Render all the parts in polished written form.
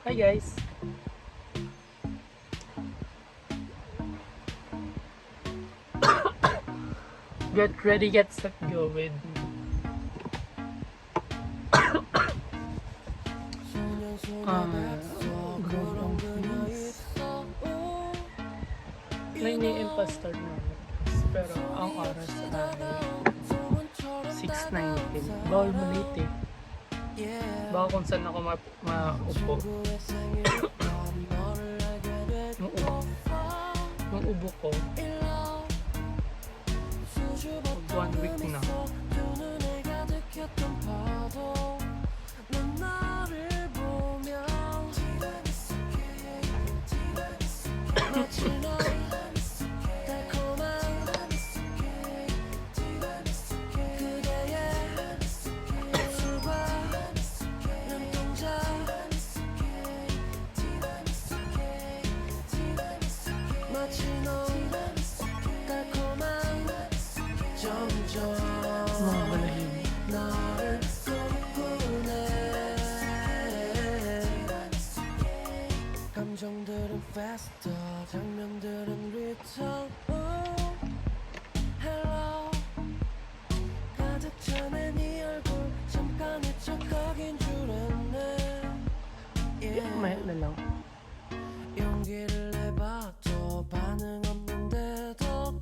Hi guys! Get ready, get set, go with Group Please. 9 AM pa start namin. Pero ang oras ay 6:19. Bawal mo late eh. Baka kung saan ako maupo. Yung ubo ko, mag 1 week na. Mga balahin. 감정들은 faster, 장면들은 return. Hello, 가득 차네 네 얼굴 잠깐 잊혀거긴 줄 알았네. May na lang. 용기를 내봐도 반응 없는데도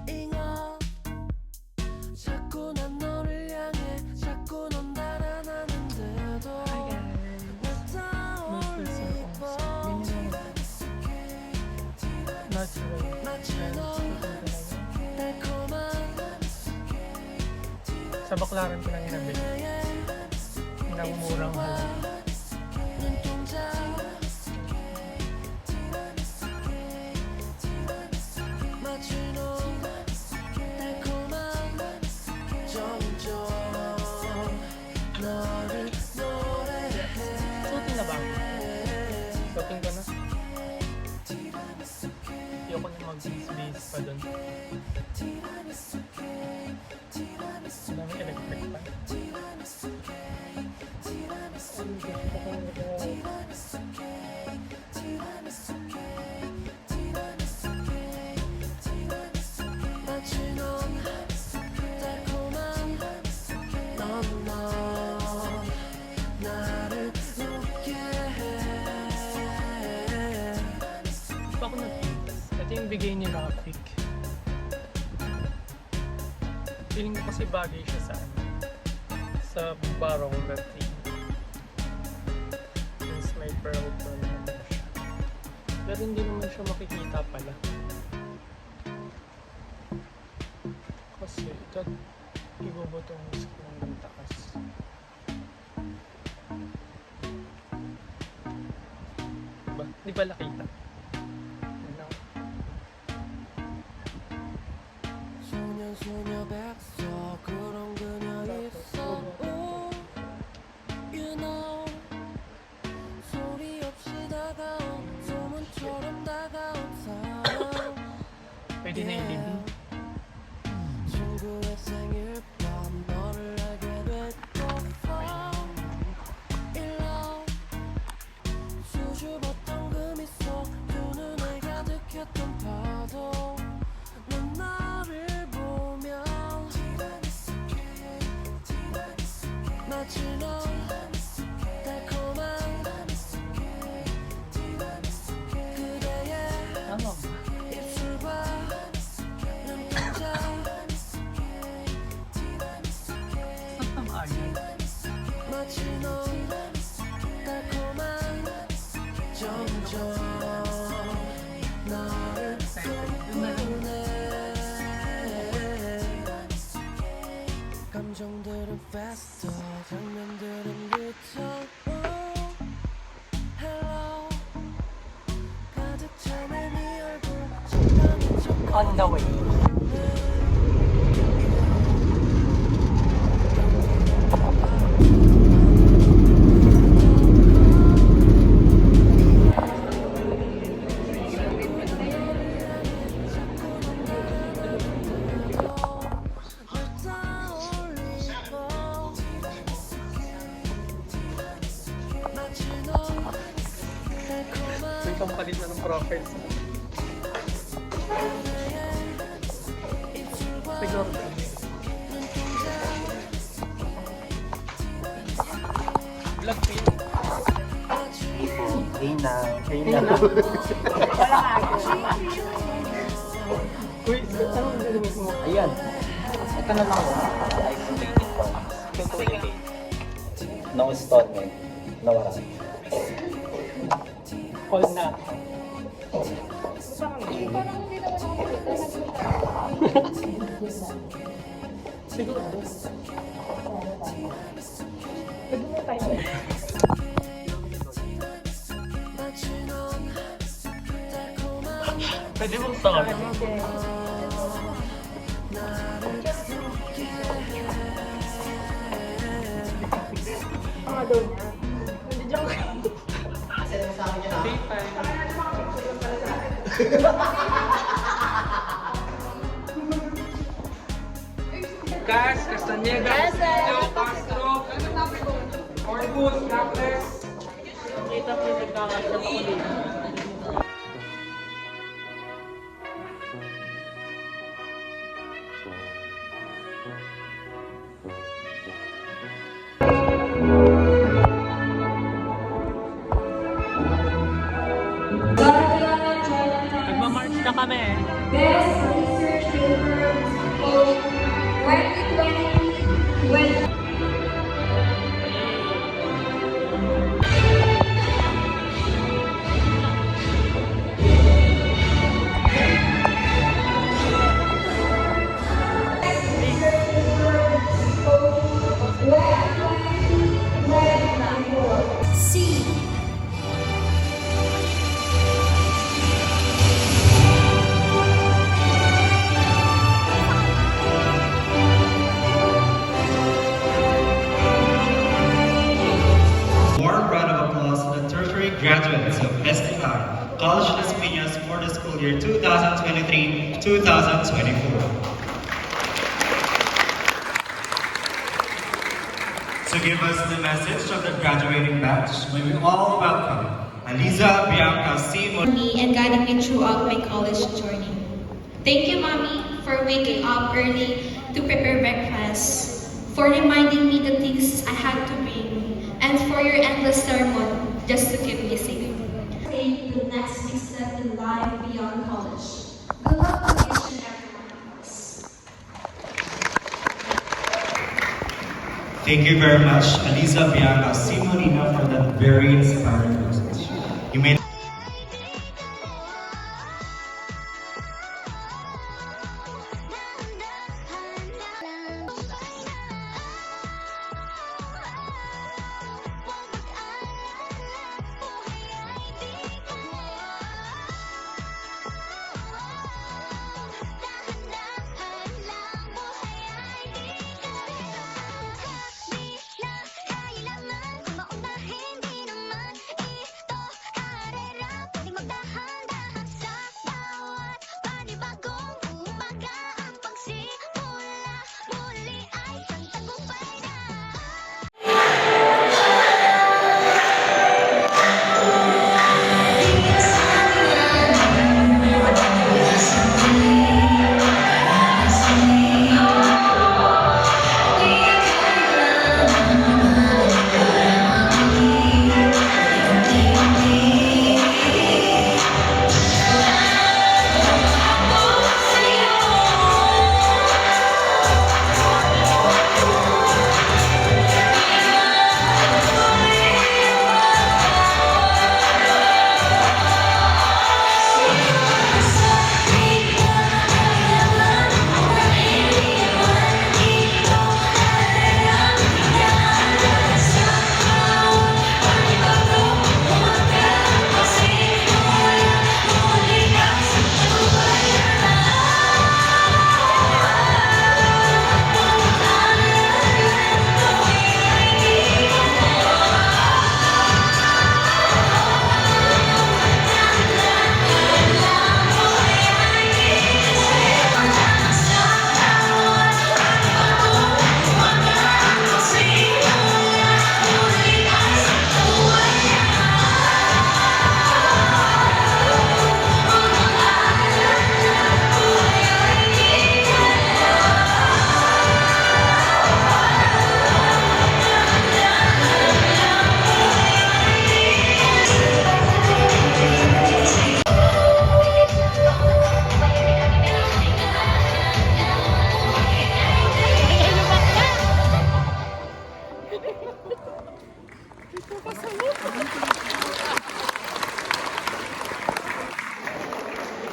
고잉어 자꾸 난 너를 향해 자꾸 넌 달아나는데도 Sa Baclaran ko lang inabili ng murang halal. Suotin na ba? Suotin ka na? Ayoko na mag-bis-bis pa dun. Ang dami electric pa. Ako nag-pintas. Ito yung bigay ni Rafik. Feeling ko kasi bagay siya sa barong na thing. Since may pearl naman siya. Pero hindi naman siya makikita pala. Kasi ibubutong ko ng takas. Diba? Di ba nakita? 소녀 백석 그런 그녀 있어 You know 소리 없이 다가온 소문처럼 다가온 사람 Pwede na yung living. 친구의 생일 밤 너를 알게 됐고 Fall in love 수줍었던 그 미소 두 눈에 가득했던 파도 넌 나를 마치 넌 달콤한 그대의 Tama ba? 입술과 눈동자 Ang ayun. 마치 넌 달콤한 점점 나를 꿈꾸네 감정들은 faster 장면들은 return Hello 가득 차네 네 얼굴 잠깐 잊혀버린 On the way. 마치 palit na ng profile. Siguro. Blackpink. Rina. Uy, anong gagamit mo? Ayan. Ito na lang ako. Isolated funds. Tutuloy. No installment. No warranty. Call na. Siguro. Pwede mong sa akin. Gas, Castañeda, Leo Castro, Orbus, Naples. Kita po yung nagkakasya ko dito. Nagmamarch na kami eh. Best research paper of 2020 when C. Warm round of applause to the tertiary graduates of STI, College Las Piñas for the school year 2023-2024. To give us the message of the graduating batch, may we all welcome Aliza Bianca C. Me and guiding me throughout my college journey. Thank you, Mommy, for waking up early to prepare breakfast, for reminding me the things I had to bring, and for your endless sermon just to keep me safe. Take the next big step in life beyond college. Good luck to each and every one of us. Thank you very much, Aliza Bianca C. Molina, for that very inspiring message. You may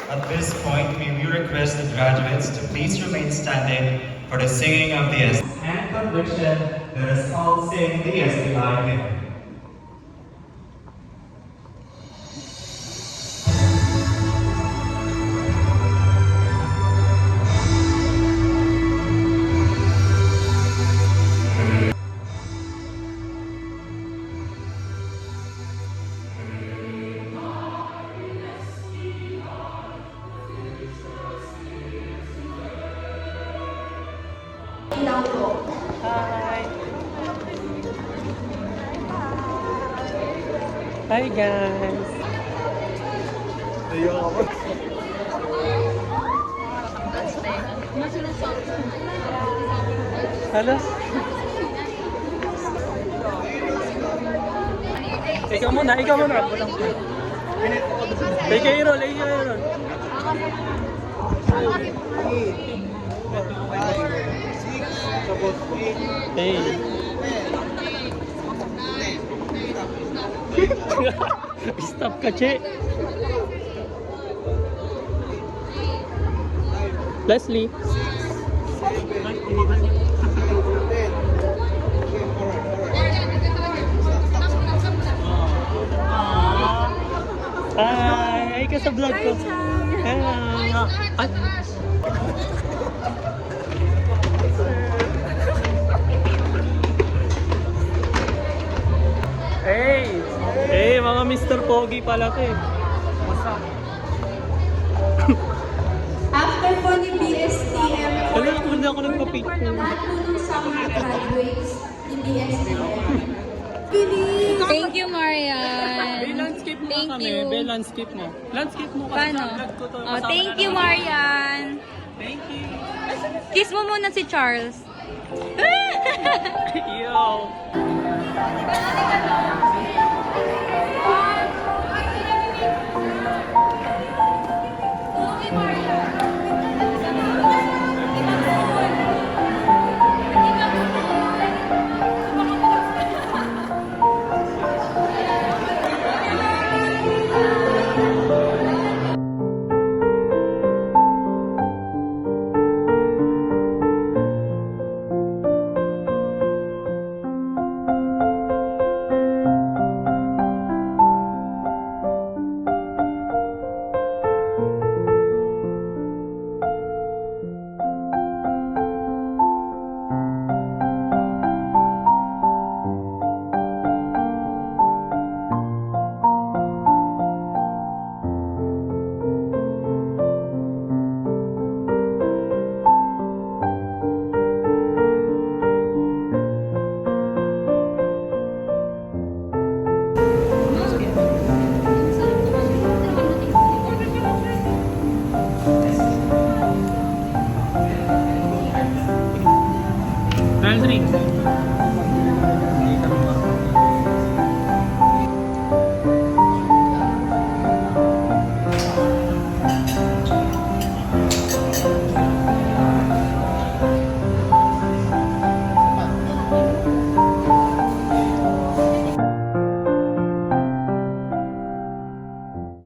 At this point, may we request the graduates to please remain standing for the singing of the SDI. And conviction, let us all sing the SDI hymn. Hi guys! Hello? Ikaw muna, ikaw muna. Ikaw yun, ikaw yun. Hey. Stop ka, Che. Leslie. Hi! Hi ka sa vlog ko. Hello! Ay! Hey! Hey, mga Mr. Pogi pala to eh. After po ni BSTM, Wala, hindi ako nagpa-picture. lahat po ng summer graduates ni BSTM. Thank you, Marian. Be landscape mo Thank kami. you. Be landscape mo. Landscape mo kasi Paano? sa vlog ko to. Oh, thank you, Marian. Thank you. Kiss mo muna si Charles. Yo!